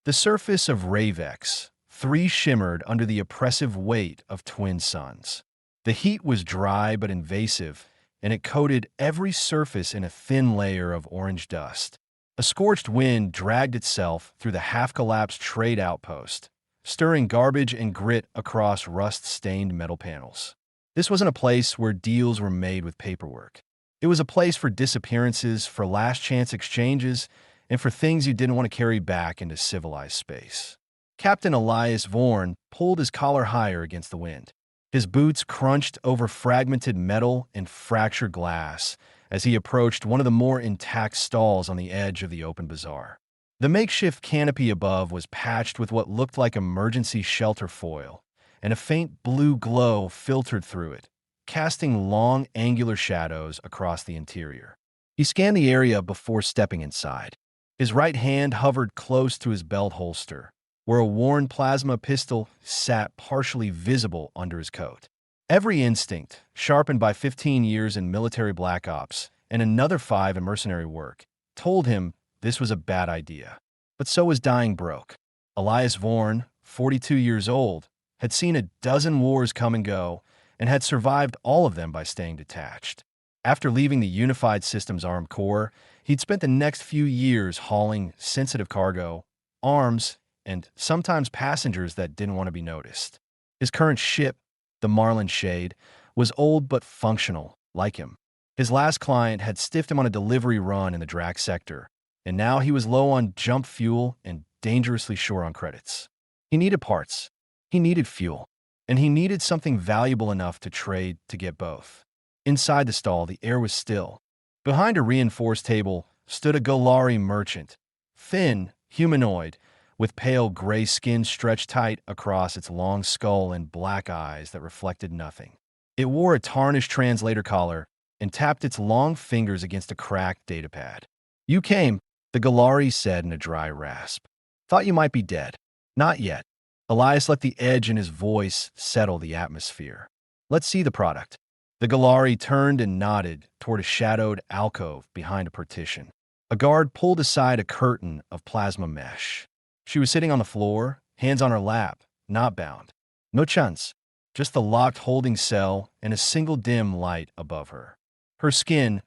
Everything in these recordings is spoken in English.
The surface of Ravex, 3 shimmered under the oppressive weight of twin suns. The heat was dry but invasive, and it coated every surface in a thin layer of orange dust. A scorched wind dragged itself through the half-collapsed trade outpost, stirring garbage and grit across rust-stained metal panels. This wasn't a place where deals were made with paperwork. It was a place for disappearances, for last-chance exchanges, and for things you didn't want to carry back into civilized space. Captain Elias Vorn pulled his collar higher against the wind. His boots crunched over fragmented metal and fractured glass as he approached one of the more intact stalls on the edge of the open bazaar. The makeshift canopy above was patched with what looked like emergency shelter foil, and a faint blue glow filtered through it, casting long, angular shadows across the interior. He scanned the area before stepping inside. His right hand hovered close to his belt holster, where a worn plasma pistol sat partially visible under his coat. Every instinct, sharpened by 15 years in military black ops and another 5 in mercenary work, told him this was a bad idea. But so was dying broke. Elias Vorn, 42 years old, had seen a dozen wars come and go and had survived all of them by staying detached. After leaving the Unified Systems Armed Corps, he'd spent the next few years hauling sensitive cargo, arms, and sometimes passengers that didn't want to be noticed. His current ship, the Marlin Shade, was old but functional, like him. His last client had stiffed him on a delivery run in the Drac sector, and now he was low on jump fuel and dangerously short on credits. He needed parts, he needed fuel, and he needed something valuable enough to trade to get both. Inside the stall, the air was still. Behind a reinforced table stood a Golari merchant, thin, humanoid, with pale gray skin stretched tight across its long skull and black eyes that reflected nothing. It wore a tarnished translator collar and tapped its long fingers against a cracked datapad. "You came," the Golari said in a dry rasp. "Thought you might be dead." "Not yet." Elias let the edge in his voice settle the atmosphere. "Let's see the product." The Golari turned and nodded toward a shadowed alcove behind a partition. A guard pulled aside a curtain of plasma mesh. She was sitting on the floor, hands on her lap, not bound. No chance, just the locked holding cell and a single dim light above her. Her skin,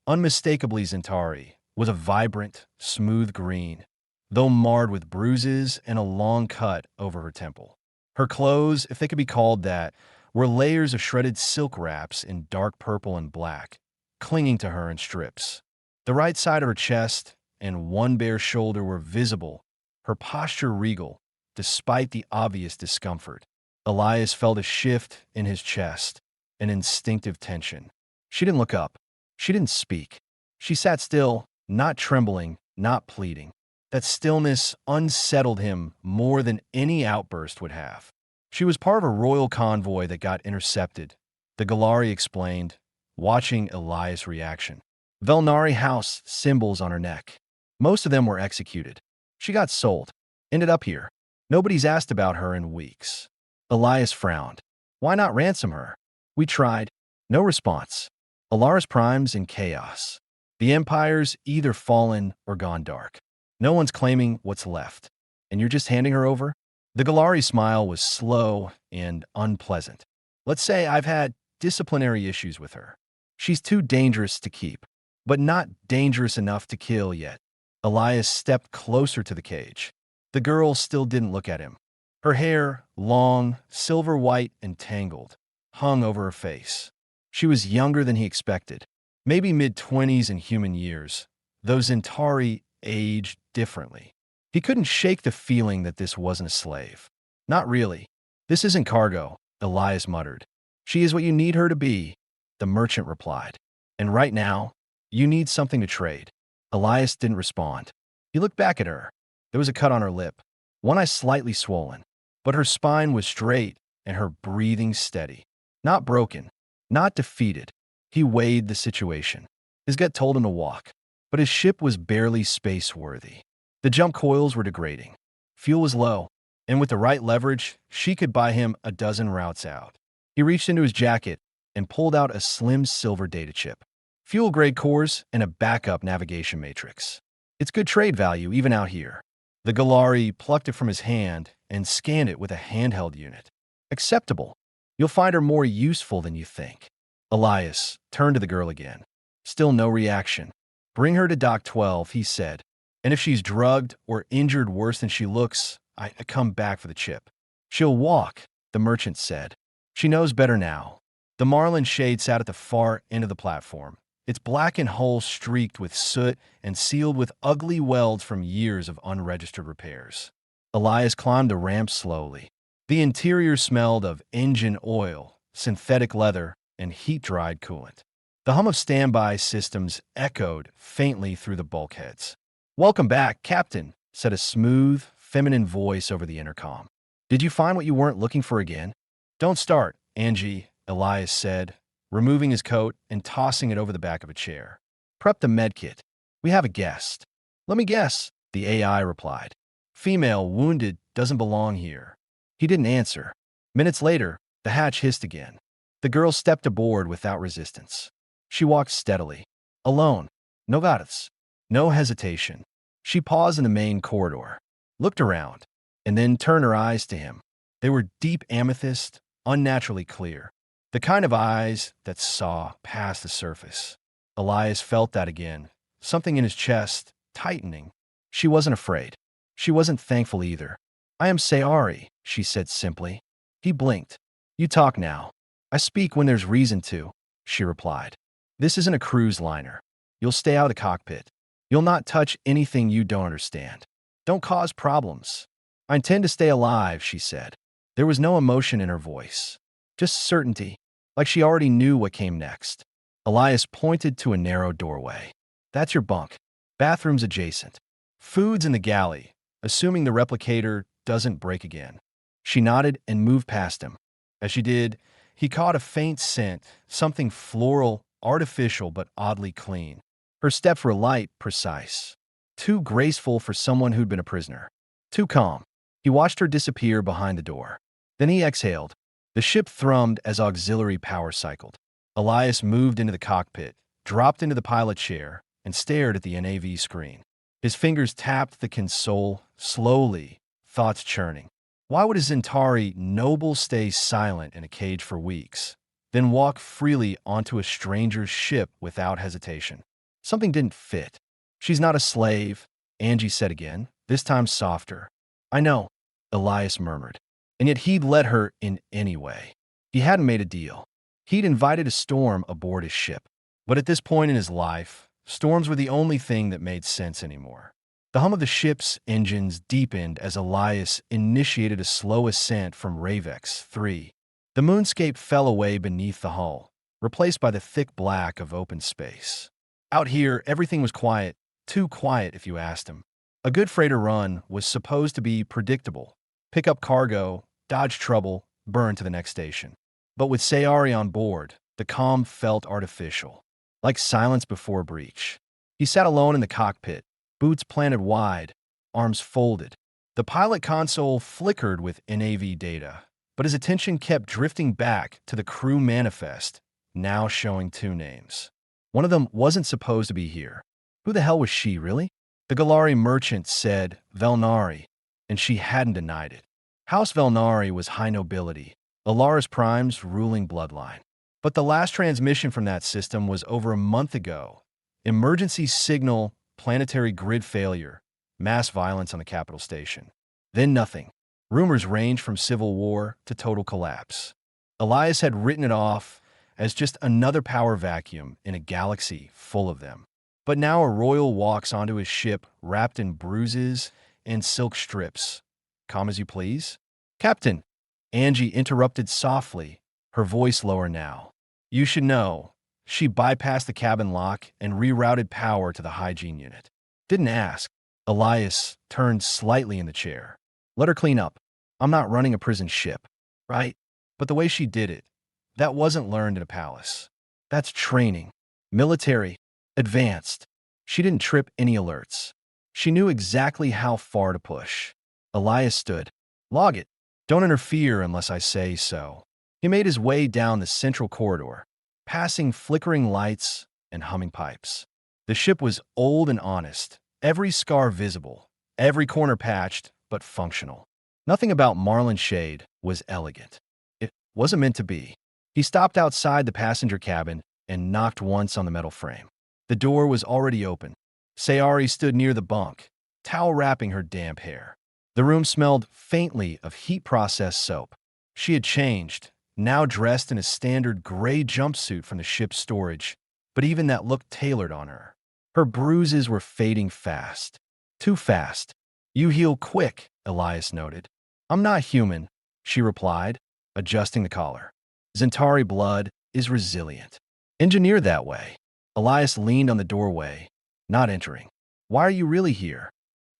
unmistakably Zentari, was a vibrant, smooth green, though marred with bruises and a long cut over her temple. Her clothes, if they could be called that, were layers of shredded silk wraps in dark purple and black, clinging to her in strips. The right side of her chest and one bare shoulder were visible, her posture regal, despite the obvious discomfort. Elias felt a shift in his chest, an instinctive tension. She didn't look up. She didn't speak. She sat still, not trembling, not pleading. That stillness unsettled him more than any outburst would have. She was part of a royal convoy that got intercepted, the Golari explained, watching Elias' reaction. Velnari House symbols on her neck. Most of them were executed. She got sold. Ended up here. Nobody's asked about her in weeks. Elias frowned. Why not ransom her? We tried. No response. Alaris Prime's in chaos. The Empire's either fallen or gone dark. No one's claiming what's left. And you're just handing her over? The Golari smile was slow and unpleasant. Let's say I've had disciplinary issues with her. She's too dangerous to keep, but not dangerous enough to kill yet. Elias stepped closer to the cage. The girl still didn't look at him. Her hair, long, silver white and tangled, hung over her face. She was younger than he expected, maybe mid-20s in human years. Those Zentari aged differently. He couldn't shake the feeling that this wasn't a slave. Not really. This isn't cargo, Elias muttered. She is what you need her to be, the merchant replied. And right now, you need something to trade. Elias didn't respond. He looked back at her. There was a cut on her lip, one eye slightly swollen, but her spine was straight and her breathing steady. Not broken, not defeated. He weighed the situation. His gut told him to walk, but his ship was barely space-worthy. The jump coils were degrading. Fuel was low, and with the right leverage, she could buy him a dozen routes out. He reached into his jacket and pulled out a slim silver data chip, fuel-grade cores, and a backup navigation matrix. It's good trade value even out here. The Galari plucked it from his hand and scanned it with a handheld unit. Acceptable. You'll find her more useful than you think. Elias turned to the girl again. Still no reaction. Bring her to Dock 12, he said. And if she's drugged or injured worse than she looks, I come back for the chip. She'll walk, the merchant said. She knows better now. The Marlin shade sat at the far end of the platform, its blackened hull streaked with soot and sealed with ugly welds from years of unregistered repairs. Elias climbed the ramp slowly. The interior smelled of engine oil, synthetic leather, and heat-dried coolant. The hum of standby systems echoed faintly through the bulkheads. "Welcome back, Captain," said a smooth, feminine voice over the intercom. "Did you find what you weren't looking for again?" "Don't start, Angie," Elias said, removing his coat and tossing it over the back of a chair. "Prep the medkit. We have a guest." "Let me guess," the AI replied. "Female, wounded, doesn't belong here." He didn't answer. Minutes later, the hatch hissed again. The girl stepped aboard without resistance. She walked steadily. Alone. No gatas. No hesitation. She paused in the main corridor, looked around, and then turned her eyes to him. They were deep amethyst, unnaturally clear. The kind of eyes that saw past the surface. Elias felt that again, something in his chest, tightening. She wasn't afraid. She wasn't thankful either. "I am Sayari," she said simply. He blinked. "You talk now." "I speak when there's reason to," she replied. "This isn't a cruise liner. You'll stay out of the cockpit. You'll not touch anything you don't understand. Don't cause problems." "I intend to stay alive," she said. There was no emotion in her voice, just certainty, like she already knew what came next. Elias pointed to a narrow doorway. "That's your bunk. Bathrooms adjacent. Food's in the galley, assuming the replicator doesn't break again." She nodded and moved past him. As she did, he caught a faint scent, something floral, artificial but oddly clean. Her steps were light, precise. Too graceful for someone who'd been a prisoner. Too calm. He watched her disappear behind the door. Then he exhaled. The ship thrummed as auxiliary power cycled. Elias moved into the cockpit, dropped into the pilot chair, and stared at the NAV screen. His fingers tapped the console, slowly, thoughts churning. Why would a Zentari noble stay silent in a cage for weeks, then walk freely onto a stranger's ship without hesitation? Something didn't fit. "She's not a slave," Angie said again, this time softer. "I know," Elias murmured. And yet he'd let her in anyway. He hadn't made a deal. He'd invited a storm aboard his ship. But at this point in his life, storms were the only thing that made sense anymore. The hum of the ship's engines deepened as Elias initiated a slow ascent from Ravex 3. The moonscape fell away beneath the hull, replaced by the thick black of open space. Out here, everything was quiet, too quiet if you asked him. A good freighter run was supposed to be predictable. Pick up cargo, dodge trouble, burn to the next station. But with Sayari on board, the calm felt artificial, like silence before a breach. He sat alone in the cockpit, boots planted wide, arms folded. The pilot console flickered with NAV data, but his attention kept drifting back to the crew manifest, now showing two names. One of them wasn't supposed to be here. Who the hell was she, really? The Galari merchant said Velnari, and she hadn't denied it. House Velnari was high nobility, Alaris Prime's ruling bloodline. But the last transmission from that system was over a month ago. Emergency signal, planetary grid failure, mass violence on the capital station. Then nothing. Rumors ranged from civil war to total collapse. Elias had written it off as just another power vacuum in a galaxy full of them. But now a royal walks onto his ship wrapped in bruises and silk strips. "Calm as you please." "Captain," Angie interrupted softly, her voice lower now. "You should know." She bypassed the cabin lock and rerouted power to the hygiene unit. Didn't ask. Elias turned slightly in the chair. "Let her clean up. I'm not running a prison ship." "Right." But the way she did it, that wasn't learned in a palace. That's training. Military. Advanced. She didn't trip any alerts. She knew exactly how far to push. Elias stood. "Log it. Don't interfere unless I say so." He made his way down the central corridor, passing flickering lights and humming pipes. The ship was old and honest, every scar visible, every corner patched but functional. Nothing about Marlin Shade was elegant. It wasn't meant to be. He stopped outside the passenger cabin and knocked once on the metal frame. The door was already open. Sayari stood near the bunk, towel wrapping her damp hair. The room smelled faintly of heat-processed soap. She had changed, now dressed in a standard gray jumpsuit from the ship's storage, but even that looked tailored on her. Her bruises were fading fast. Too fast. You heal quick, Elias noted. I'm not human, she replied, adjusting the collar. Zentari blood is resilient. Engineered that way. Elias leaned on the doorway, not entering. Why are you really here?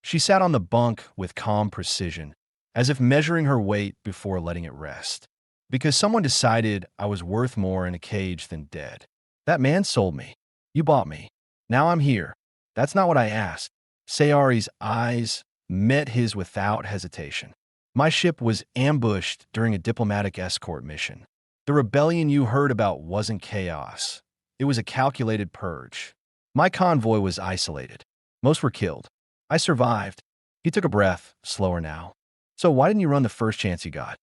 She sat on the bunk with calm precision, as if measuring her weight before letting it rest. Because someone decided I was worth more in a cage than dead. That man sold me. You bought me. Now I'm here. That's not what I asked. Sayari's eyes met his without hesitation. My ship was ambushed during a diplomatic escort mission. The rebellion you heard about wasn't chaos. It was a calculated purge. My convoy was isolated. Most were killed. I survived. He took a breath, slower now. So why didn't you run the first chance you got?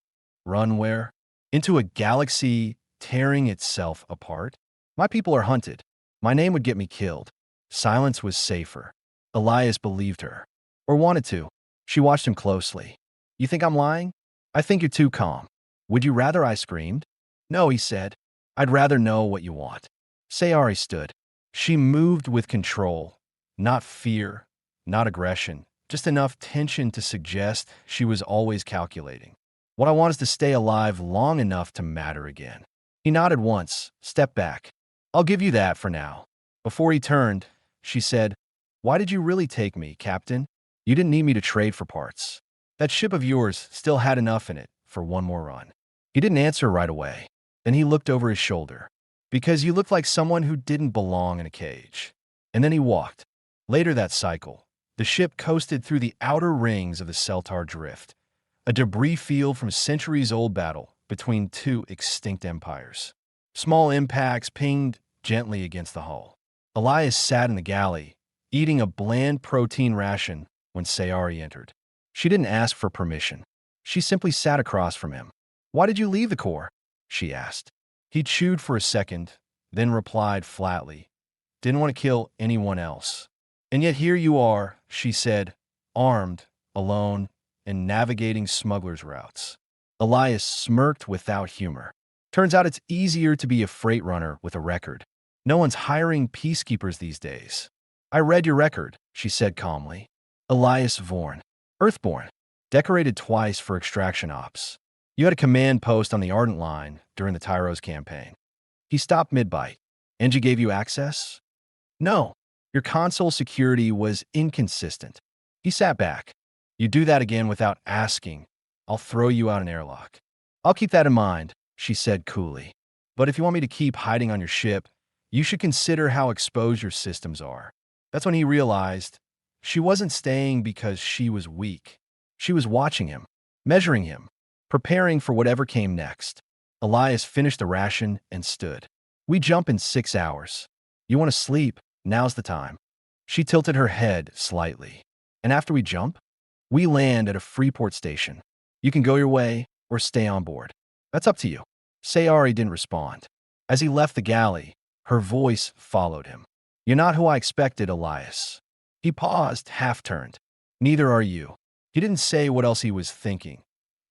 Run where? Into a galaxy tearing itself apart? My people are hunted. My name would get me killed. Silence was safer. Elias believed her. Or wanted to. She watched him closely. You think I'm lying? I think you're too calm. Would you rather I screamed? No, he said. I'd rather know what you want. Sayari stood. She moved with control. Not fear, not aggression, just enough tension to suggest she was always calculating. What I want is to stay alive long enough to matter again. He nodded once, stepped back. I'll give you that for now. Before he turned, she said, Why did you really take me, Captain? You didn't need me to trade for parts. That ship of yours still had enough in it for one more run. He didn't answer right away. Then he looked over his shoulder. Because you looked like someone who didn't belong in a cage. And then he walked. Later that cycle, the ship coasted through the outer rings of the Celtar Drift, a debris field from centuries-old battle between two extinct empires. Small impacts pinged gently against the hull. Elias sat in the galley, eating a bland protein ration when Sayari entered. She didn't ask for permission. She simply sat across from him. Why did you leave the Corps? She asked. He chewed for a second, then replied flatly, Didn't want to kill anyone else. And yet here you are, she said, armed, alone, and navigating smugglers' routes. Elias smirked without humor. Turns out it's easier to be a freight runner with a record. No one's hiring peacekeepers these days. I read your record, she said calmly. Elias Vorn, Earthborn, decorated twice for extraction ops. You had a command post on the Ardent Line during the Tyros campaign. He stopped mid-bite. Engie gave you access? No. Your console security was inconsistent. He sat back. You do that again without asking, I'll throw you out an airlock. I'll keep that in mind, she said coolly. But if you want me to keep hiding on your ship, you should consider how exposed your systems are. That's when he realized she wasn't staying because she was weak. She was watching him, measuring him, preparing for whatever came next. Elias finished the ration and stood. We jump in 6 hours. You want to sleep? Now's the time. She tilted her head slightly. And after we jump, we land at a Freeport station. You can go your way or stay on board. That's up to you. Sayari didn't respond. As he left the galley, her voice followed him. You're not who I expected, Elias. He paused, half-turned. Neither are you. He didn't say what else he was thinking.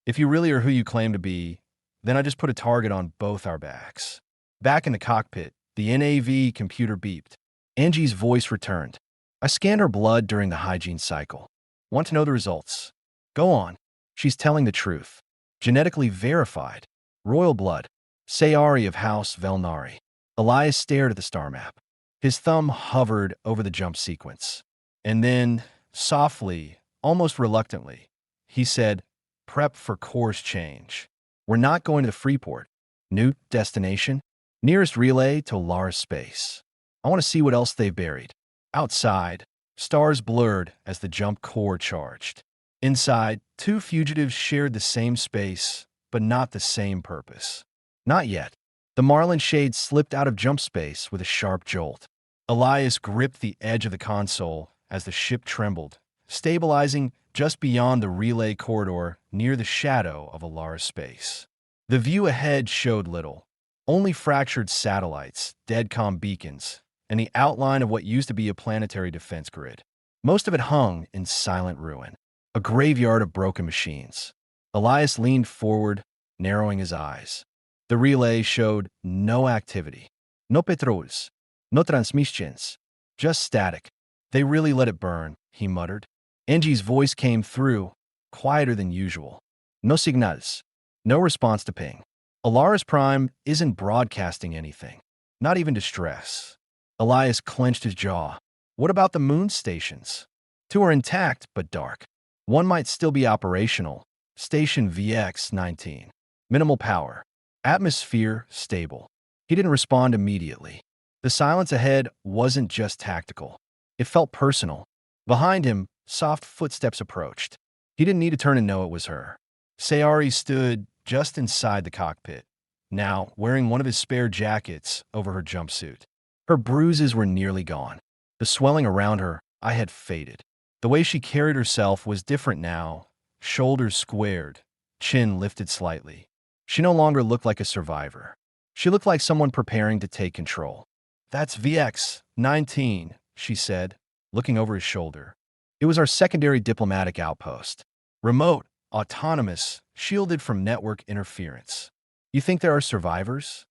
If you really are who you claim to be, then I just put a target on both our backs. Back in the cockpit, the NAV computer beeped. Angie's voice returned. I scanned her blood during the hygiene cycle. Want to know the results? Go on. She's telling the truth. Genetically verified. Royal blood. Sayari of House Velnari. Elias stared at the star map. His thumb hovered over the jump sequence. And then, softly, almost reluctantly, he said, Prep for course change. We're not going to the Freeport. New destination? Nearest relay to Lars space. I want to see what else they've buried. Outside, stars blurred as the jump core charged. Inside, two fugitives shared the same space, but not the same purpose. Not yet. The Marlin Shade slipped out of jump space with a sharp jolt. Elias gripped the edge of the console as the ship trembled, stabilizing just beyond the relay corridor near the shadow of Alara's space. The view ahead showed little, only fractured satellites, dead-com beacons, and the outline of what used to be a planetary defense grid. Most of it hung in silent ruin, a graveyard of broken machines. Elias leaned forward, narrowing his eyes. The relay showed no activity. No patrols, no transmissions, just static. They really let it burn, he muttered. Angie's voice came through, quieter than usual. No signals. No response to ping. Alara's Prime isn't broadcasting anything, not even distress. Elias clenched his jaw. What about the moon stations? Two are intact, but dark. One might still be operational. Station VX-19. Minimal power. Atmosphere stable. He didn't respond immediately. The silence ahead wasn't just tactical. It felt personal. Behind him, soft footsteps approached. He didn't need to turn and know it was her. Sayari stood just inside the cockpit, now wearing one of his spare jackets over her jumpsuit. Her bruises were nearly gone. The swelling around her eye had faded. The way she carried herself was different now, shoulders squared, chin lifted slightly. She no longer looked like a survivor. She looked like someone preparing to take control. That's VX-19, she said, looking over his shoulder. It was our secondary diplomatic outpost. Remote, autonomous, shielded from network interference. You think there are survivors?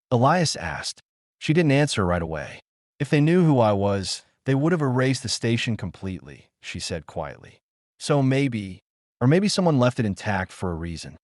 Elias asked. She didn't answer right away. If they knew who I was, they would have erased the station completely, she said quietly. So maybe, or maybe someone left it intact for a reason.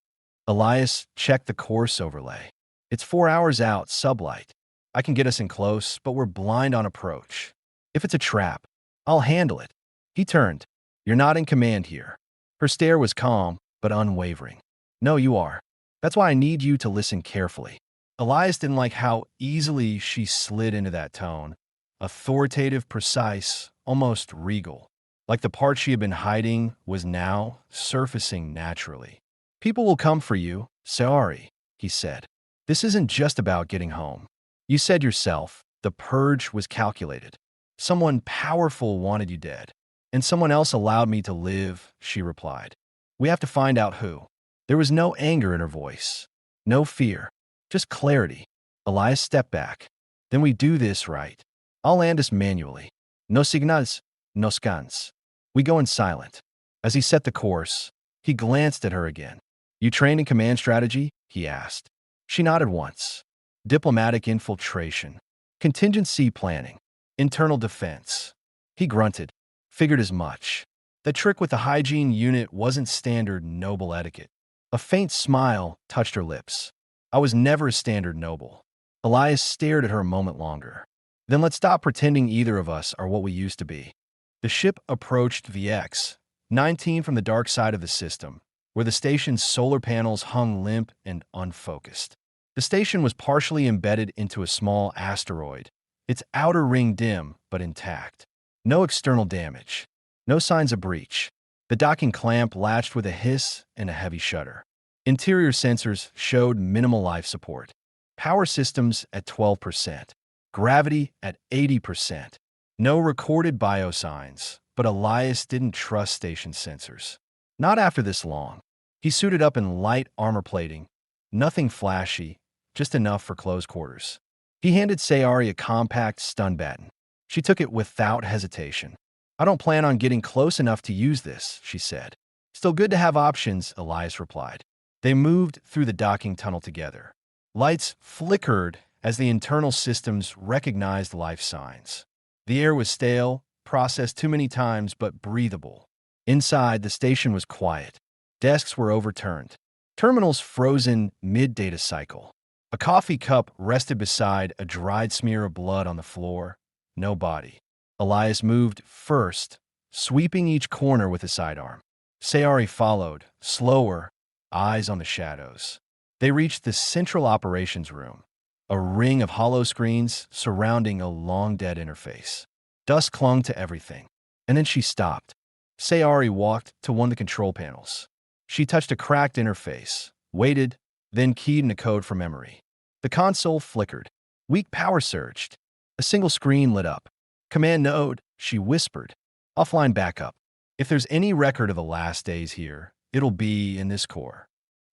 Elias checked the course overlay. It's 4 hours out, sublight. I can get us in close, but we're blind on approach. If it's a trap, I'll handle it. He turned. You're not in command here. Her stare was calm, but unwavering. No, you are. That's why I need you to listen carefully. Elias didn't like how easily she slid into that tone. Authoritative, precise, almost regal. Like the part she had been hiding was now surfacing naturally. People will come for you, Sayari, he said. This isn't just about getting home. You said yourself, the purge was calculated. Someone powerful wanted you dead. And someone else allowed me to live, she replied. We have to find out who. There was no anger in her voice. No fear. Just clarity. Elias stepped back. Then we do this right. I'll land us manually. No signals, no scans. We go in silent. As he set the course, he glanced at her again. You trained in command strategy? He asked. She nodded once. Diplomatic infiltration. Contingency planning. Internal defense. He grunted. Figured as much. The trick with the hygiene unit wasn't standard noble etiquette. A faint smile touched her lips. I was never a standard noble. Elias stared at her a moment longer. Then let's stop pretending either of us are what we used to be. The ship approached VX-19 from the dark side of the system, where the station's solar panels hung limp and unfocused. The station was partially embedded into a small asteroid, its outer ring dim but intact. No external damage. No signs of breach. The docking clamp latched with a hiss and a heavy shudder. Interior sensors showed minimal life support. Power systems at 12%. Gravity at 80%. No recorded biosigns, but Elias didn't trust station sensors. Not after this long. He suited up in light armor plating. Nothing flashy, just enough for close quarters. He handed Sayari a compact stun baton. She took it without hesitation. I don't plan on getting close enough to use this, she said. Still good to have options, Elias replied. They moved through the docking tunnel together. Lights flickered as the internal systems recognized life signs. The air was stale, processed too many times, but breathable. Inside, the station was quiet. Desks were overturned. Terminals frozen mid-data cycle. A coffee cup rested beside a dried smear of blood on the floor. No body. Elias moved first, sweeping each corner with a sidearm. Sayari followed, slower, eyes on the shadows. They reached the central operations room, a ring of hollow screens surrounding a long-dead interface. Dust clung to everything. And then she stopped. Sayari walked to one of the control panels. She touched a cracked interface, waited, then keyed in a code from memory. The console flickered. Weak power surged. A single screen lit up. Command node, she whispered. Offline backup. If there's any record of the last days here, it'll be in this core.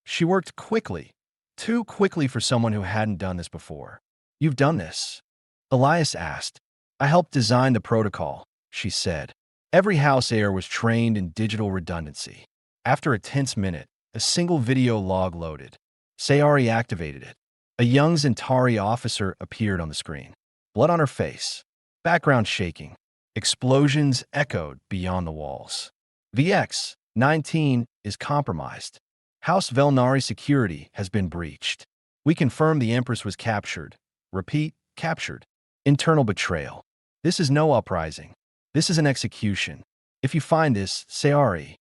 She worked quickly, too quickly for someone who hadn't done this before. You've done this? Elias asked. I helped design the protocol, she said. Every house heir was trained in digital redundancy. After a tense minute, a single video log loaded. Sayari activated it. A young Zentari officer appeared on the screen. Blood on her face. Background shaking. Explosions echoed beyond the walls. VX-19 is compromised. House Velnari security has been breached. We confirm the Empress was captured. Repeat, captured. Internal betrayal. This is no uprising. This is an execution. If you find this, Sayari.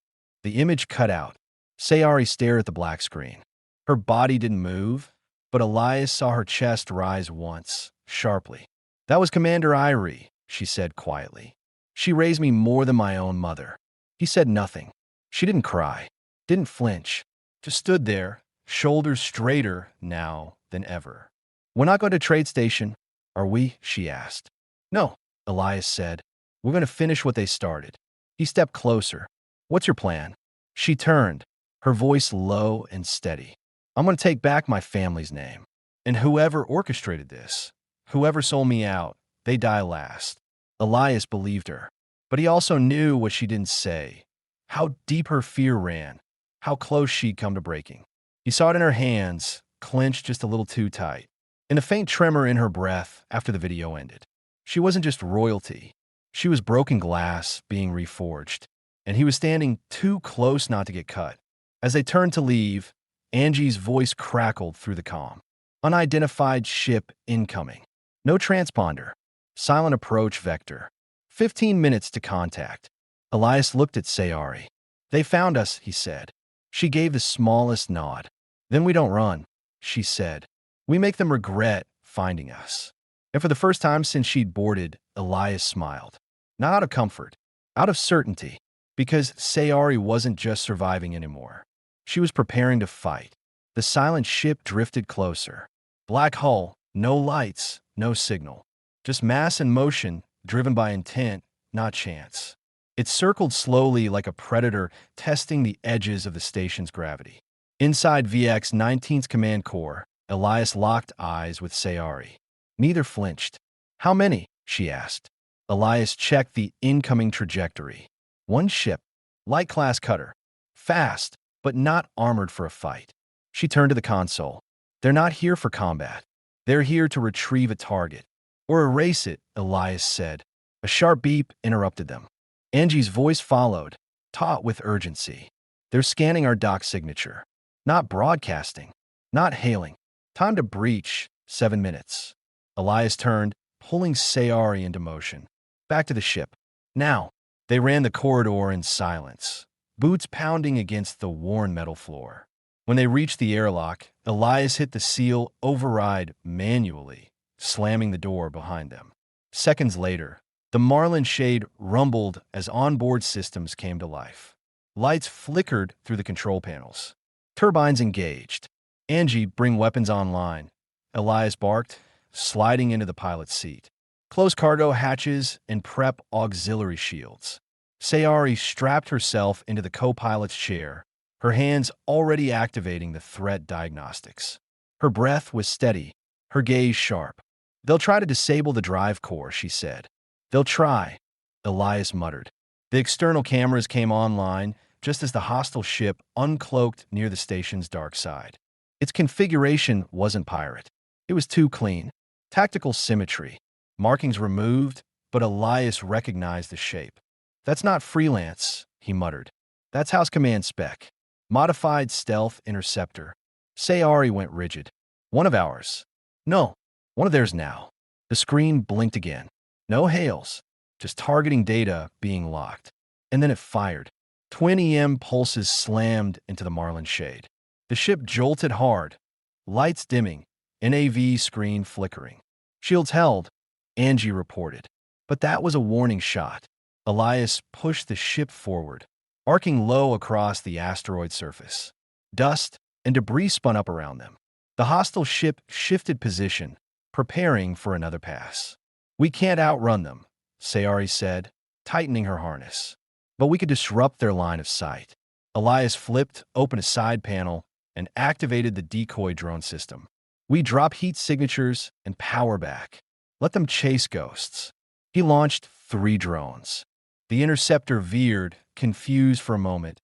The image cut out. Sayari stared at the black screen. Her body didn't move, but Elias saw her chest rise once, sharply. That was Commander Irie, she said quietly. She raised me more than my own mother. He said nothing. She didn't cry, didn't flinch, just stood there, shoulders straighter now than ever. We're not going to trade station, are we? She asked. No, Elias said. We're going to finish what they started. He stepped closer. What's your plan? She turned, her voice low and steady. I'm going to take back my family's name. And whoever orchestrated this, whoever sold me out, they die last. Elias believed her. But he also knew what she didn't say, how deep her fear ran, how close she'd come to breaking. He saw it in her hands, clenched just a little too tight, and a faint tremor in her breath after the video ended. She wasn't just royalty. She was broken glass being reforged, and he was standing too close not to get cut. As they turned to leave, Angie's voice crackled through the comm. Unidentified ship incoming. No transponder. Silent approach vector. 15 minutes to contact. Elias looked at Sayari. They found us, he said. She gave the smallest nod. Then we don't run, she said. We make them regret finding us. And for the first time since she'd boarded, Elias smiled. Not out of comfort, out of certainty, because Sayari wasn't just surviving anymore. She was preparing to fight. The silent ship drifted closer. Black hull, no lights, no signal. Just mass and motion, driven by intent, not chance. It circled slowly like a predator, testing the edges of the station's gravity. Inside VX-19's command core, Elias locked eyes with Sayari. Neither flinched. How many? She asked. Elias checked the incoming trajectory. One ship, light-class cutter. Fast, but not armored for a fight. She turned to the console. They're not here for combat. They're here to retrieve a target. Or erase it, Elias said. A sharp beep interrupted them. Angie's voice followed, taut with urgency. They're scanning our dock signature. Not broadcasting. Not hailing. Time to breach. 7 minutes. Elias turned, pulling Sayari into motion. Back to the ship. Now. They ran the corridor in silence, boots pounding against the worn metal floor. When they reached the airlock, Elias hit the seal override manually, slamming the door behind them. Seconds later, the Marlin shade rumbled as onboard systems came to life. Lights flickered through the control panels. Turbines engaged. Angie, bring weapons online. Elias barked, sliding into the pilot's seat. Close cargo hatches and prep auxiliary shields. Sayari strapped herself into the co-pilot's chair, her hands already activating the threat diagnostics. Her breath was steady, her gaze sharp. They'll try to disable the drive core, she said. They'll try, Elias muttered. The external cameras came online just as the hostile ship uncloaked near the station's dark side. Its configuration wasn't pirate. It was too clean. Tactical symmetry. Markings removed, but Elias recognized the shape. That's not freelance, he muttered. That's House Command spec. Modified stealth interceptor. Sayari went rigid. One of ours. No, one of theirs now. The screen blinked again. No hails, just targeting data being locked. And then it fired. Twin EM pulses slammed into the Marlin shade. The ship jolted hard, lights dimming, NAV screen flickering. Shields held, Angie reported. But that was a warning shot. Elias pushed the ship forward, arcing low across the asteroid surface. Dust and debris spun up around them. The hostile ship shifted position, preparing for another pass. We can't outrun them, Sayari said, tightening her harness. but we could disrupt their line of sight. Elias flipped open a side panel and activated the decoy drone system. We drop heat signatures and power back. Let them chase ghosts. He launched 3 drones. The interceptor veered, confused for a moment,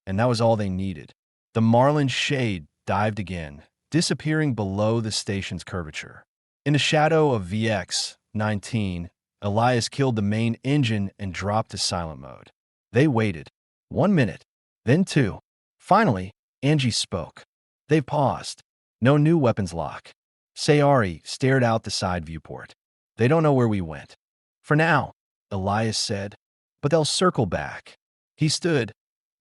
and that was all they needed. The Marlin's shade dived again, disappearing below the station's curvature. In the shadow of VX-19, Elias killed the main engine and dropped to silent mode. They waited. 1 minute, then 2. Finally, Angie spoke. They paused. No new weapons lock. Sayari stared out the side viewport. They don't know where we went. For now, Elias said, but they'll circle back. He stood,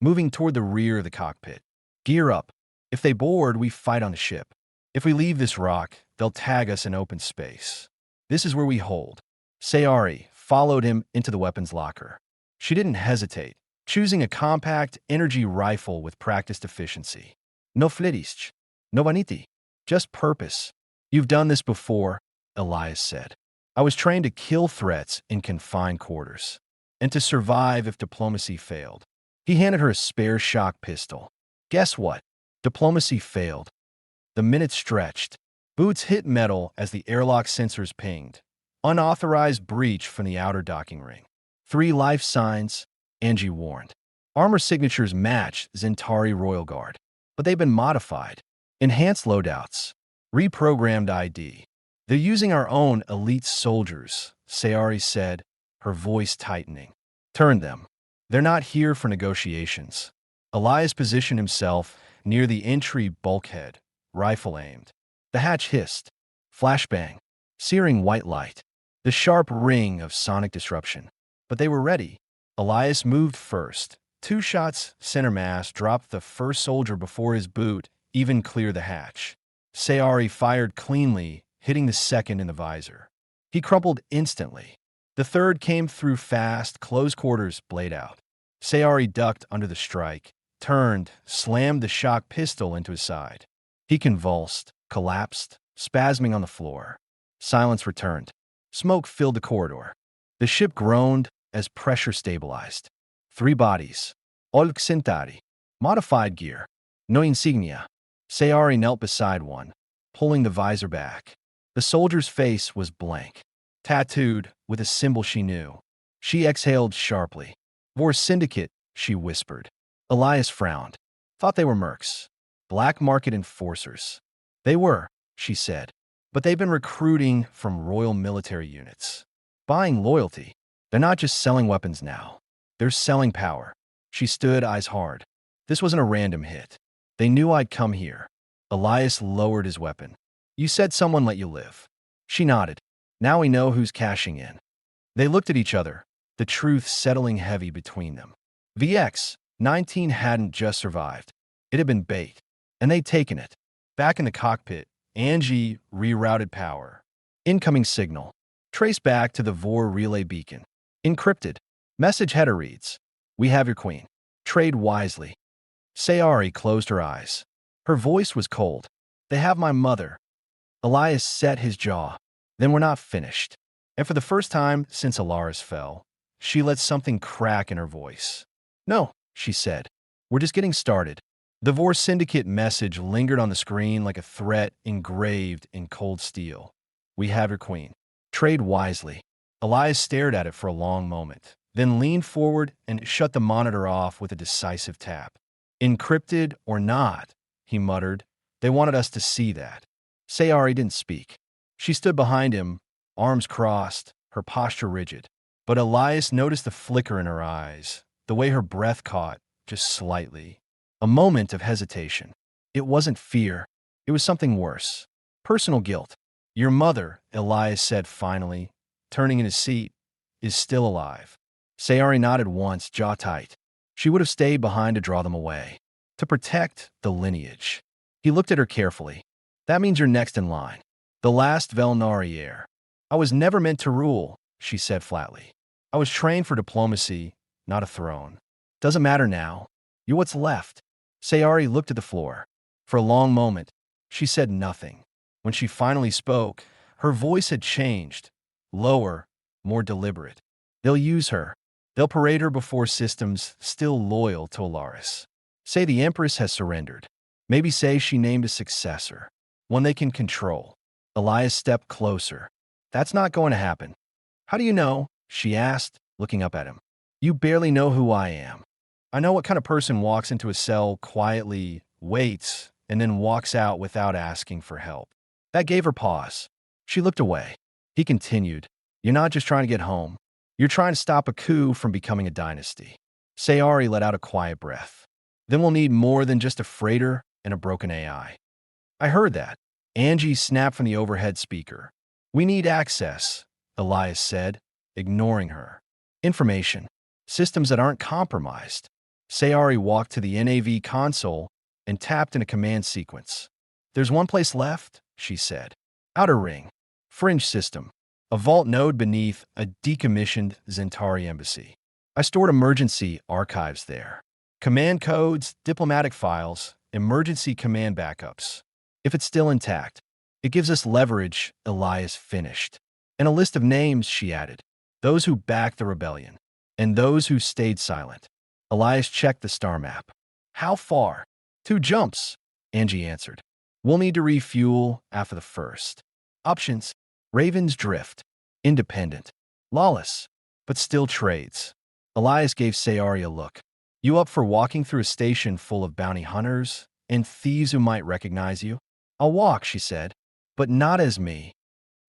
moving toward the rear of the cockpit. Gear up. If they board, we fight on the ship. If we leave this rock, they'll tag us in open space. This is where we hold. Sayari followed him into the weapons locker. She didn't hesitate, choosing a compact energy rifle with practiced efficiency. No flitist, no vanity, just purpose. You've done this before, Elias said. I was trained to kill threats in confined quarters, and to survive if diplomacy failed. He handed her a spare shock pistol. Guess what? Diplomacy failed. The minutes stretched. Boots hit metal as the airlock sensors pinged. Unauthorized breach from the outer docking ring. 3 life signs, Angie warned. Armor signatures match Zentari Royal Guard, but they've been modified. Enhanced loadouts. Reprogrammed ID. They're using our own elite soldiers, Sayari said, her voice tightening. Turn them. They're not here for negotiations. Elias positioned himself near the entry bulkhead, rifle aimed. The hatch hissed. Flashbang. Searing white light. The sharp ring of sonic disruption. But they were ready. Elias moved first. 2 shots, center mass, dropped the first soldier before his boot even cleared the hatch. Sayari fired cleanly, hitting the second in the visor. He crumpled instantly. The third came through fast, close quarters, blade out. Sayari ducked under the strike, turned, slammed the shock pistol into his side. He convulsed, collapsed, spasming on the floor. Silence returned. Smoke filled the corridor. The ship groaned as pressure stabilized. 3 bodies. Orcs Centauri. Modified gear. No insignia. Sayari knelt beside one, pulling the visor back. The soldier's face was blank, tattooed with a symbol she knew. She exhaled sharply. Vor Syndicate, she whispered. Elias frowned. Thought they were mercs. Black market enforcers. They were, she said. But they've been recruiting from royal military units. Buying loyalty. They're not just selling weapons now. They're selling power. She stood, eyes hard. This wasn't a random hit. They knew I'd come here. Elias lowered his weapon. You said someone let you live. She nodded. Now we know who's cashing in. They looked at each other, the truth settling heavy between them. VX-19 hadn't just survived. It had been bait, and they'd taken it. Back in the cockpit, Angie rerouted power. Incoming signal. Trace back to the Vor relay beacon. Encrypted. Message header reads, "We have your queen. Trade wisely." Sayari closed her eyes. Her voice was cold. "They have my mother." Elias set his jaw. Then we're not finished. And for the first time since Alaris fell, she let something crack in her voice. "No," she said. "We're just getting started." The Vor Syndicate message lingered on the screen like a threat engraved in cold steel. "We have your queen. Trade wisely." Elias stared at it for a long moment, then leaned forward and shut the monitor off with a decisive tap. "Encrypted or not," he muttered, "they wanted us to see that." Sayari didn't speak. She stood behind him, arms crossed, her posture rigid. But Elias noticed the flicker in her eyes, the way her breath caught, just slightly. A moment of hesitation. It wasn't fear. It was something worse. Personal guilt. "Your mother," Elias said finally, turning in his seat, "is still alive." Sayari nodded once, jaw tight. She would have stayed behind to draw them away, to protect the lineage. He looked at her carefully. "That means you're next in line. The last Velnari heir." "I was never meant to rule," she said flatly. "I was trained for diplomacy, not a throne. Doesn't matter now. You're what's left." Sayari looked at the floor. For a long moment, she said nothing. When she finally spoke, her voice had changed. Lower, more deliberate. "They'll use her. They'll parade her before systems still loyal to Alaris. Say the Empress has surrendered. Maybe say she named a successor, one they can control. Elias stepped closer. That's not going to happen. How do you know? She asked, looking up at him. You barely know who I am. I know what kind of person walks into a cell quietly, waits, and then walks out without asking for help. That gave her pause. She looked away. He continued, You're not just trying to get home. You're trying to stop a coup from becoming a dynasty. Sayari let out a quiet breath. Then we'll need more than just a freighter and a broken AI. I heard that. Angie snapped from the overhead speaker. We need access, Elias said, ignoring her. Information. Systems that aren't compromised. Sayari walked to the NAV console and tapped in a command sequence. There's one place left, she said. Outer Ring. Fringe system. A vault node beneath a decommissioned Zentari embassy. I stored emergency archives there. Command codes, diplomatic files, emergency command backups. If it's still intact, it gives us leverage, Elias finished. And a list of names, she added. Those who backed the rebellion. And those who stayed silent. Elias checked the star map. How far? 2 jumps, Angie answered. We'll need to refuel after the first. Options. Raven's Drift. Independent. Lawless. But still trades. Elias gave Sayari a look. You up for walking through a station full of bounty hunters and thieves who might recognize you? I'll walk, she said. But not as me.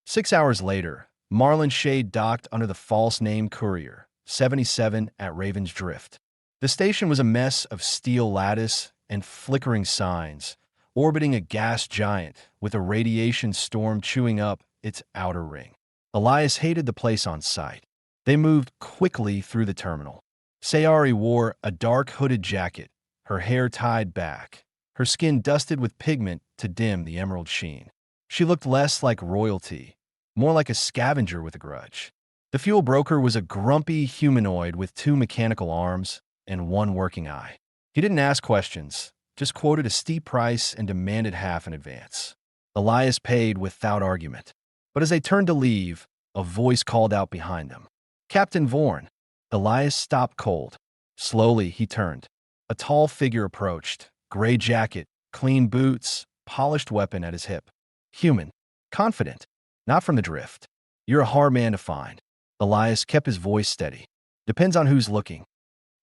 6 hours later, Marlin Shade docked under the false name Courier, 77 at Raven's Drift. The station was a mess of steel lattice and flickering signs, orbiting a gas giant with a radiation storm chewing up its outer ring. Elias hated the place on sight. They moved quickly through the terminal. Sayari wore a dark hooded jacket, her hair tied back, her skin dusted with pigment to dim the emerald sheen. She looked less like royalty, more like a scavenger with a grudge. The fuel broker was a grumpy humanoid with 2 mechanical arms and 1 working eye. He didn't ask questions, just quoted a steep price and demanded half in advance. Elias paid without argument. But as they turned to leave, a voice called out behind them. Captain Vorn. Elias stopped cold. Slowly, he turned. A tall figure approached, gray jacket, clean boots, polished weapon at his hip. Human. Confident. Not from the drift. You're a hard man to find. Elias kept his voice steady. Depends on who's looking.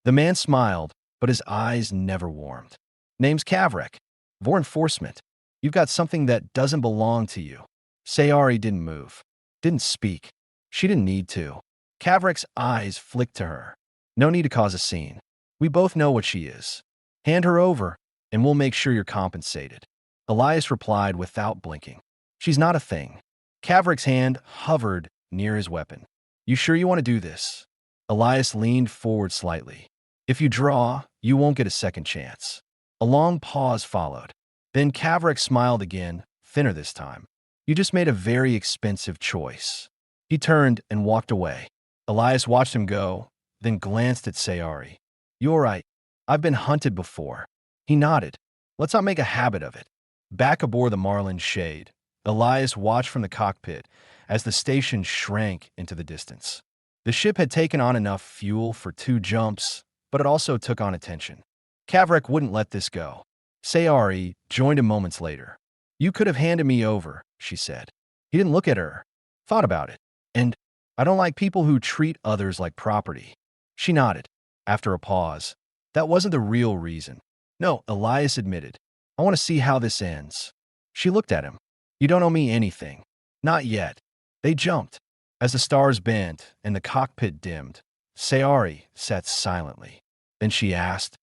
The man smiled, but his eyes never warmed. Name's Kavrek. Vor Enforcement. You've got something that doesn't belong to you. Sayari didn't move. Didn't speak. She didn't need to. Kavrek's eyes flicked to her. No need to cause a scene. We both know what she is. Hand her over, and we'll make sure you're compensated. Elias replied without blinking. She's not a thing. Kavrek's hand hovered near his weapon. You sure you want to do this? Elias leaned forward slightly. If you draw, you won't get a second chance. A long pause followed. Then Kavrek smiled again, thinner this time. You just made a very expensive choice. He turned and walked away. Elias watched him go, then glanced at Sayari. You all right? I've been hunted before. He nodded. Let's not make a habit of it. Back aboard the Marlin Shade, Elias watched from the cockpit as the station shrank into the distance. The ship had taken on enough fuel for 2 jumps, but it also took on attention. Kavrek wouldn't let this go. Sayari joined him moments later. You could have handed me over, she said. He didn't look at her. Thought about it. And I don't like people who treat others like property. She nodded. After a pause. That wasn't the real reason. No, Elias admitted. I want to see how this ends. She looked at him. You don't owe me anything. Not yet. They jumped. As the stars bent and the cockpit dimmed, Sayari sat silently. Then she asked,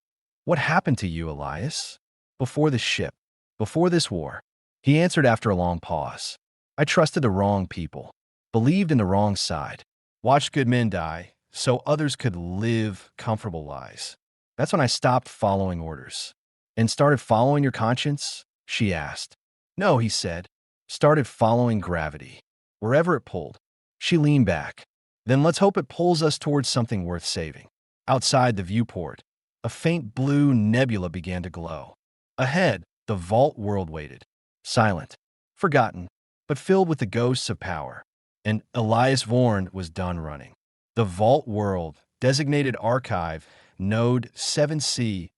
What happened to you, Elias? Before this ship. Before this war. He answered after a long pause. I trusted the wrong people. Believed in the wrong side. Watched good men die so others could live comfortable lives. That's when I stopped following orders. And started following your conscience? She asked. No, he said. Started following gravity. Wherever it pulled. She leaned back. Then let's hope it pulls us towards something worth saving. Outside the viewport, a faint blue nebula began to glow. Ahead, the vault world waited. Silent. Forgotten. But filled with the ghosts of power. And Elias Vorn was done running. The vault world designated archive, Node 7C,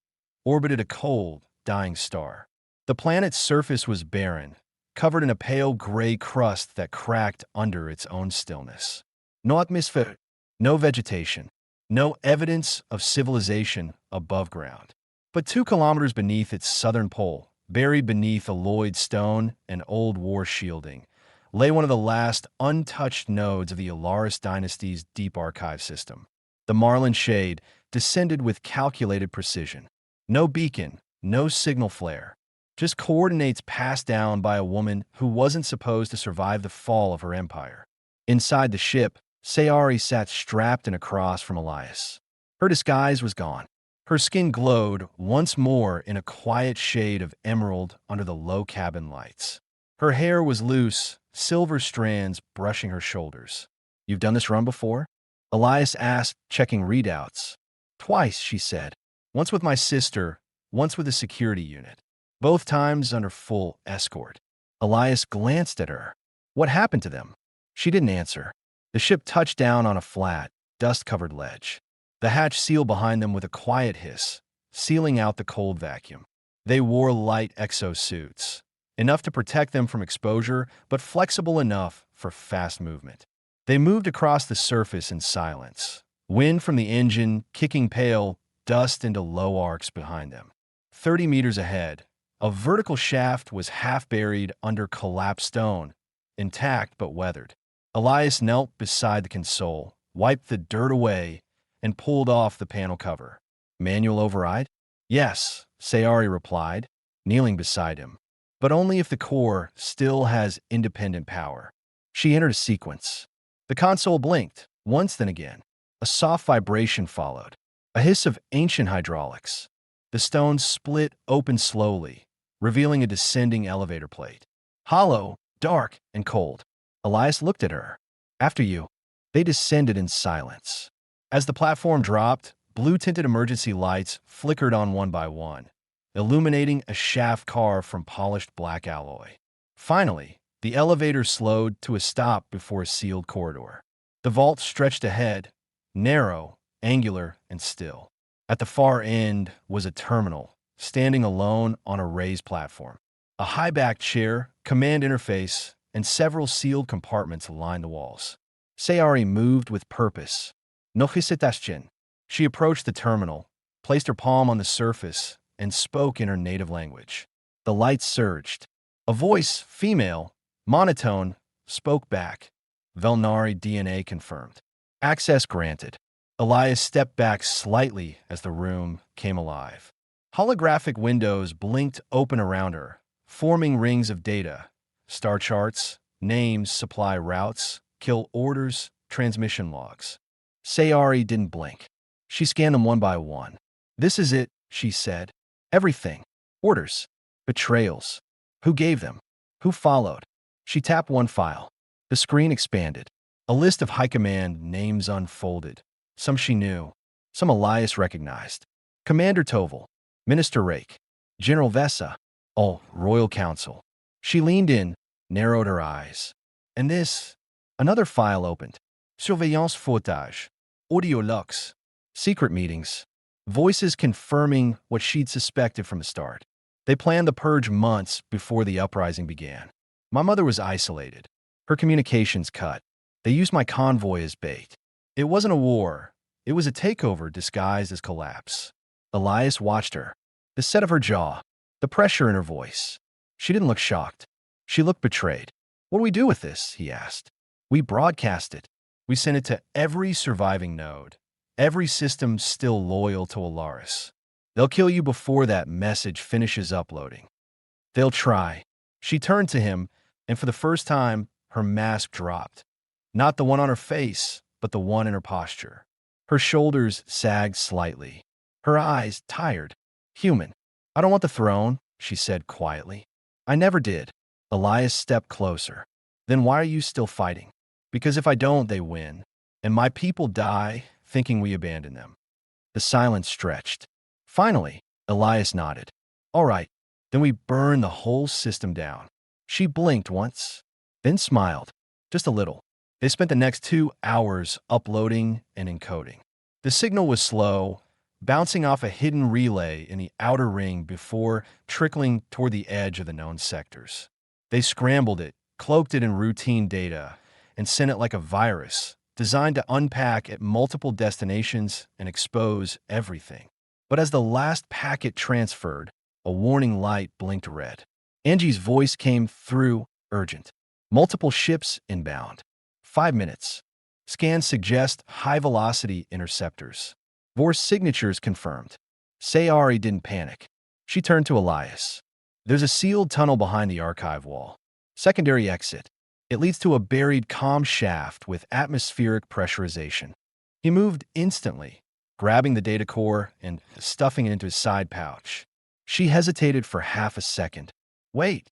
orbited a cold, dying star. The planet's surface was barren, covered in a pale gray crust that cracked under its own stillness. No atmosphere, no vegetation, no evidence of civilization above ground. But 2 kilometers beneath its southern pole, buried beneath alloyed stone and old war shielding, lay one of the last untouched nodes of the Alaris dynasty's deep archive system. The Marlin Shade descended with calculated precision. No beacon, no signal flare, just coordinates passed down by a woman who wasn't supposed to survive the fall of her empire. Inside the ship, Sayari sat strapped and across from Elias. Her disguise was gone. Her skin glowed once more in a quiet shade of emerald under the low cabin lights. Her hair was loose, silver strands brushing her shoulders. "You've done this run before?" Elias asked, checking readouts. "Twice," she said. "Once with my sister, once with a security unit. Both times under full escort." Elias glanced at her. "What happened to them?" She didn't answer. The ship touched down on a flat, dust-covered ledge. The hatch sealed behind them with a quiet hiss, sealing out the cold vacuum. They wore light exosuits, enough to protect them from exposure, but flexible enough for fast movement. They moved across the surface in silence, wind from the engine kicking pale dust into low arcs behind them. 30 meters ahead, a vertical shaft was half buried under collapsed stone, intact but weathered. Elias knelt beside the console, wiped the dirt away, and pulled off the panel cover. "Manual override?" "Yes," Sayari replied, kneeling beside him. "But only if the core still has independent power." She entered a sequence. The console blinked, once then again. A soft vibration followed, a hiss of ancient hydraulics. The stone split open slowly, revealing a descending elevator plate. Hollow, dark, and cold. Elias looked at her. "After you." They descended in silence. As the platform dropped, blue-tinted emergency lights flickered on one by one, illuminating a shaft carved from polished black alloy. Finally, the elevator slowed to a stop before a sealed corridor. The vault stretched ahead, narrow, angular, and still. At the far end was a terminal, standing alone on a raised platform. A high-backed chair, command interface, and several sealed compartments lined the walls. Sayari moved with purpose. No hesitation. She approached the terminal, placed her palm on the surface, and spoke in her native language. The lights surged. A voice, female, monotone, spoke back. Velnari DNA confirmed. Access granted. Elias stepped back slightly as the room came alive. Holographic windows blinked open around her, forming rings of data. Star charts, names, supply routes, kill orders, transmission logs. Sayari didn't blink. She scanned them one by one. "This is it," she said. "Everything. Orders. Betrayals. Who gave them? Who followed?" She tapped one file. The screen expanded. A list of high command names unfolded. Some she knew. Some Elias recognized. Commander Toval. Minister Rake. General Vesa. Oh, Royal Council. She leaned in, narrowed her eyes. And this? Another file opened. Surveillance footage. Audio lux. Secret meetings. Voices confirming what she'd suspected from the start. They planned the purge months before the uprising began. My mother was isolated. Her communications cut. They used my convoy as bait. It wasn't a war. It was a takeover disguised as collapse. Elias watched her. The set of her jaw. The pressure in her voice. She didn't look shocked. She looked betrayed. "What do we do with this?" he asked. "We broadcast it. We send it to every surviving node. Every system still loyal to Alaris. They'll kill you before that message finishes uploading. They'll try." She turned to him, and for the first time, her mask dropped. Not the one on her face, but the one in her posture. Her shoulders sagged slightly. Her eyes tired. "Human. I don't want the throne," she said quietly. "I never did." Elias stepped closer. "Then why are you still fighting?" "Because if I don't, they win. And my people die thinking we abandon them." The silence stretched. Finally, Elias nodded. "All right, then we burn the whole system down." She blinked once, then smiled, just a little. They spent the next 2 hours uploading and encoding. The signal was slow, bouncing off a hidden relay in the outer ring before trickling toward the edge of the known sectors. They scrambled it, cloaked it in routine data, and sent it like a virus, designed to unpack at multiple destinations and expose everything. But as the last packet transferred, a warning light blinked red. Angie's voice came through, urgent. Multiple ships inbound. 5 minutes. Scans suggest high-velocity interceptors. Vor's signatures confirmed. Sayari didn't panic. She turned to Elias. There's a sealed tunnel behind the archive wall. Secondary exit. It leads to a buried comm shaft with atmospheric pressurization. He moved instantly, grabbing the data core and stuffing it into his side pouch. She hesitated for half a second. Wait,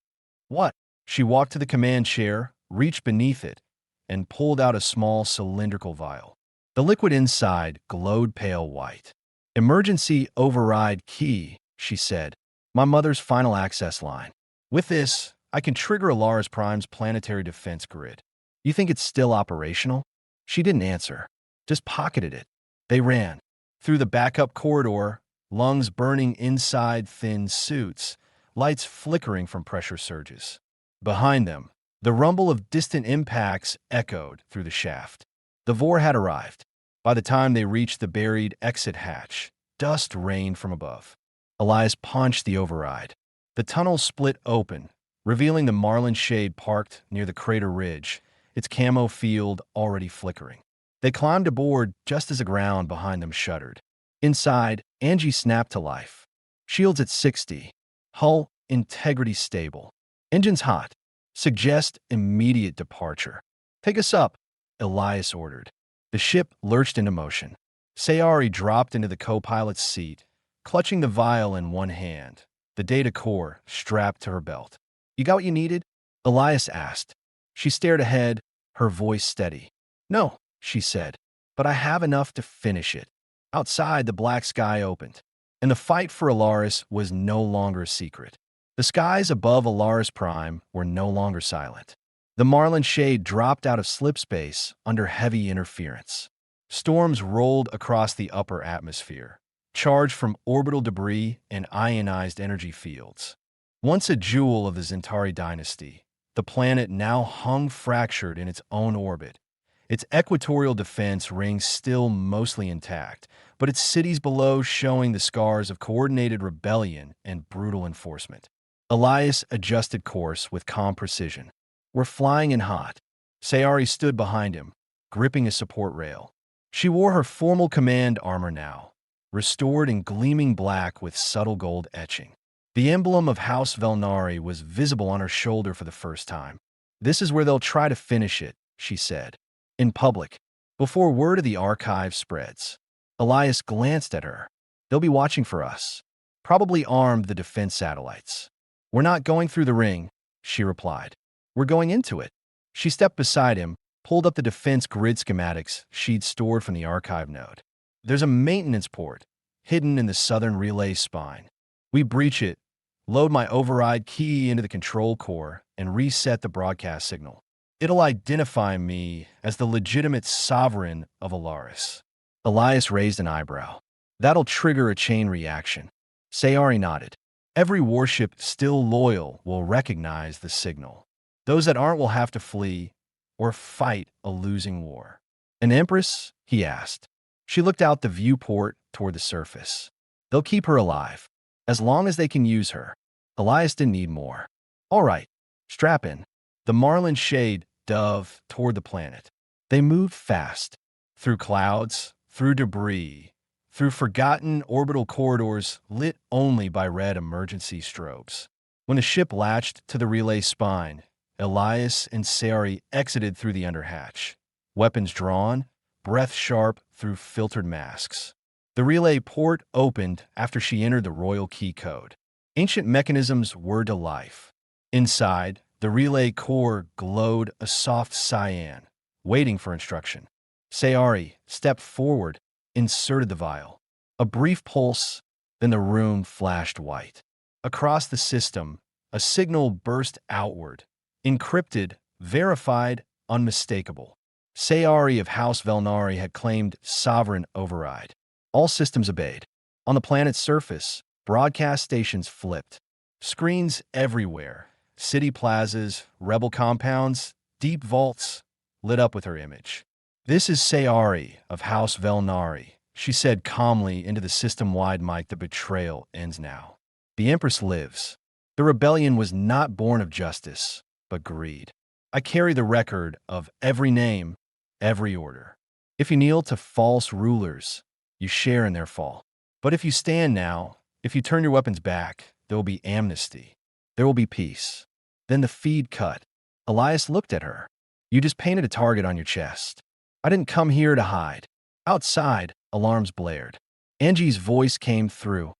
what? She walked to the command chair, reached beneath it, and pulled out a small cylindrical vial. The liquid inside glowed pale white. Emergency override key, she said. My mother's final access line. With this, I can trigger Alaris Prime's planetary defense grid. You think it's still operational? She didn't answer, just pocketed it. They ran. Through the backup corridor, lungs burning inside thin suits, lights flickering from pressure surges. Behind them, the rumble of distant impacts echoed through the shaft. The Vor had arrived. By the time they reached the buried exit hatch, dust rained from above. Elias punched the override. The tunnel split open, revealing the Marlin shade parked near the crater ridge, its camo field already flickering. They climbed aboard just as the ground behind them shuddered. Inside, Angie snapped to life. Shields at 60. Hull integrity stable. Engines hot. Suggest immediate departure. Take us up, Elias ordered. The ship lurched into motion. Sayari dropped into the co-pilot's seat, clutching the vial in one hand, the data core strapped to her belt. You got what you needed? Elias asked. She stared ahead, her voice steady. No, she said, but I have enough to finish it. Outside, the black sky opened, and the fight for Alaris was no longer a secret. The skies above Alaris Prime were no longer silent. The Marlin shade dropped out of slip space under heavy interference. Storms rolled across the upper atmosphere, charged from orbital debris and ionized energy fields. Once a jewel of the Zentari dynasty, the planet now hung fractured in its own orbit. Its equatorial defense rings still mostly intact, but its cities below showing the scars of coordinated rebellion and brutal enforcement. Elias adjusted course with calm precision. We're flying in hot. Sayari stood behind him, gripping a support rail. She wore her formal command armor now, restored in gleaming black with subtle gold etching. The emblem of House Velnari was visible on her shoulder for the first time. This is where they'll try to finish it, she said. In public, before word of the archive spreads. Elias glanced at her. They'll be watching for us. Probably armed the defense satellites. We're not going through the ring, she replied. We're going into it. She stepped beside him, pulled up the defense grid schematics she'd stored from the archive node. There's a maintenance port, hidden in the southern relay spine. We breach it, load my override key into the control core, and reset the broadcast signal. It'll identify me as the legitimate sovereign of Alaris. Elias raised an eyebrow. That'll trigger a chain reaction. Sayari nodded. Every warship still loyal will recognize the signal. Those that aren't will have to flee or fight a losing war. An empress? He asked. She looked out the viewport toward the surface. They'll keep her alive, as long as they can use her. Elias didn't need more. All right, strap in. The Marlin shade dove toward the planet. They moved fast, through clouds, through debris, through forgotten orbital corridors lit only by red emergency strobes. When the ship latched to the relay spine, Elias and Sayari exited through the underhatch, weapons drawn, breath sharp through filtered masks. The relay port opened after she entered the royal key code. Ancient mechanisms were to life. Inside, the relay core glowed a soft cyan, waiting for instruction. Sayari stepped forward, inserted the vial. A brief pulse, then the room flashed white. Across the system, a signal burst outward, encrypted, verified, unmistakable. Sayari of House Velnari had claimed sovereign override. All systems obeyed. On the planet's surface, broadcast stations flipped. Screens everywhere. City plazas, rebel compounds, deep vaults lit up with her image. "This is Sayari of House Velnari," she said calmly into the system-wide mic. "The betrayal ends now. The Empress lives. The rebellion was not born of justice, but greed. I carry the record of every name, every order. If you kneel to false rulers, you share in their fall. But if you stand now, if you turn your weapons back, there will be amnesty. There will be peace." Then the feed cut. Elias looked at her. "You just painted a target on your chest. I didn't come here to hide." Outside, alarms blared. Angie's voice came through.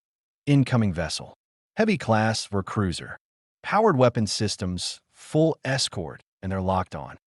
"Incoming vessel. Heavy class or cruiser. Powered weapon systems, full escort, and they're locked on."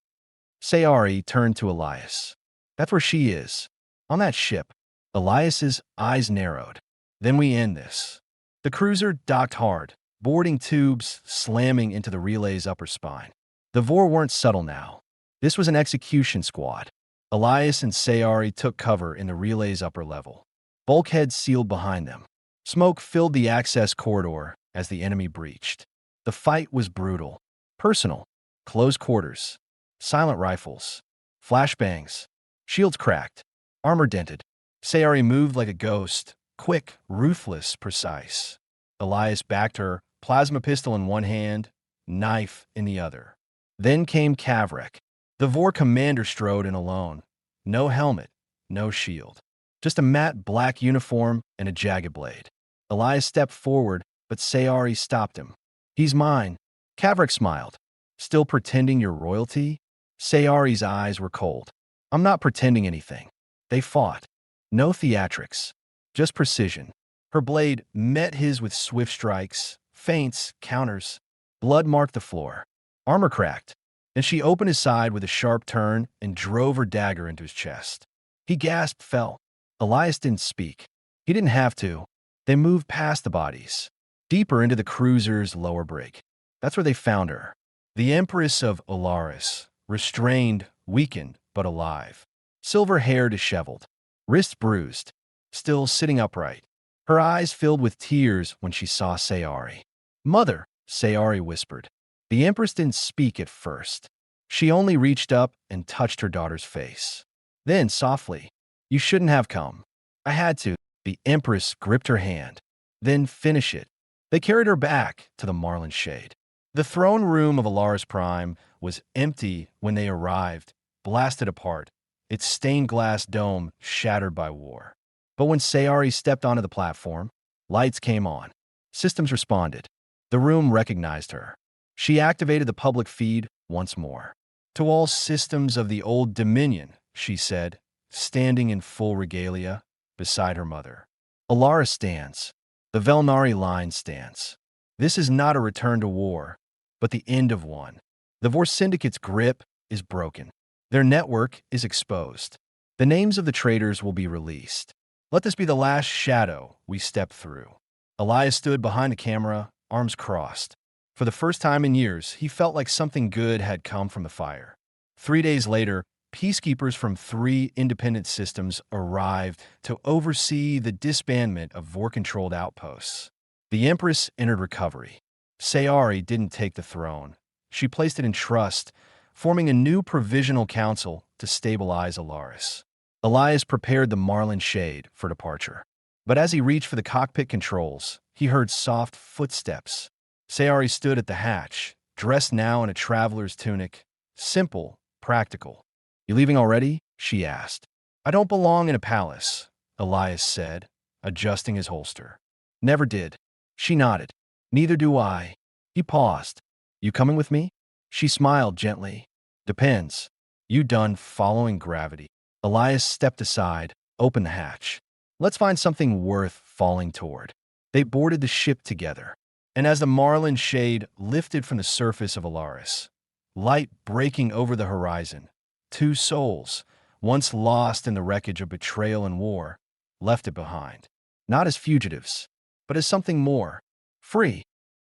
Sayari turned to Elias. "That's where she is. On that ship." Elias's eyes narrowed. "Then we end this." The cruiser docked hard, boarding tubes slamming into the relay's upper spine. The Vor weren't subtle now. This was an execution squad. Elias and Sayari took cover in the relay's upper level. Bulkheads sealed behind them. Smoke filled the access corridor as the enemy breached. The fight was brutal. Personal. Close quarters. Silent rifles. Flashbangs. Shields cracked. Armor dented. Sayari moved like a ghost. Quick, ruthless, precise. Elias backed her, plasma pistol in one hand, knife in the other. Then came Kavrek. The Vor commander strode in alone. No helmet, no shield. Just a matte black uniform and a jagged blade. Elias stepped forward, but Sayari stopped him. "He's mine." Kavrek smiled. "Still pretending you're royalty?" Sayari's eyes were cold. "I'm not pretending anything." They fought. No theatrics. Just precision. Her blade met his with swift strikes, feints, counters. Blood marked the floor. Armor cracked. Then she opened his side with a sharp turn and drove her dagger into his chest. He gasped, fell. Elias didn't speak. He didn't have to. They moved past the bodies, deeper into the cruiser's lower brig. That's where they found her. The Empress of Olaris, restrained, weakened, but alive. Silver hair disheveled. Wrists bruised. Still sitting upright. Her eyes filled with tears when she saw Sayari. "Mother," Sayari whispered. The Empress didn't speak at first. She only reached up and touched her daughter's face. Then, softly, "You shouldn't have come." "I had to." The Empress gripped her hand. "Then finish it." They carried her back to the Marlin Shade. The throne room of Alaris Prime was empty when they arrived, blasted apart, its stained glass dome shattered by war. But when Sayari stepped onto the platform, lights came on. Systems responded. The room recognized her. She activated the public feed once more. "To all systems of the Old Dominion," she said, standing in full regalia beside her mother. "Alaris stands. The Velnari line stands. This is not a return to war, but the end of one. The Vor Syndicate's grip is broken. Their network is exposed. The names of the traitors will be released. Let this be the last shadow we step through." Elias stood behind the camera, arms crossed. For the first time in years, he felt like something good had come from the fire. 3 days later, peacekeepers from 3 independent systems arrived to oversee the disbandment of Vor-controlled outposts. The Empress entered recovery. Sayari didn't take the throne. She placed it in trust, forming a new provisional council to stabilize Alaris. Elias prepared the Marlin Shade for departure. But as he reached for the cockpit controls, he heard soft footsteps. Sayari stood at the hatch, dressed now in a traveler's tunic, simple, practical. "You leaving already?" she asked. "I don't belong in a palace," Elias said, adjusting his holster. "Never did." She nodded. "Neither do I." He paused. "You coming with me?" She smiled gently. "Depends. You done following gravity?" Elias stepped aside, opened the hatch. "Let's find something worth falling toward." They boarded the ship together. And as the Marlin Shade lifted from the surface of Alaris, light breaking over the horizon, 2 souls, once lost in the wreckage of betrayal and war, left it behind. Not as fugitives, but as something more. Free.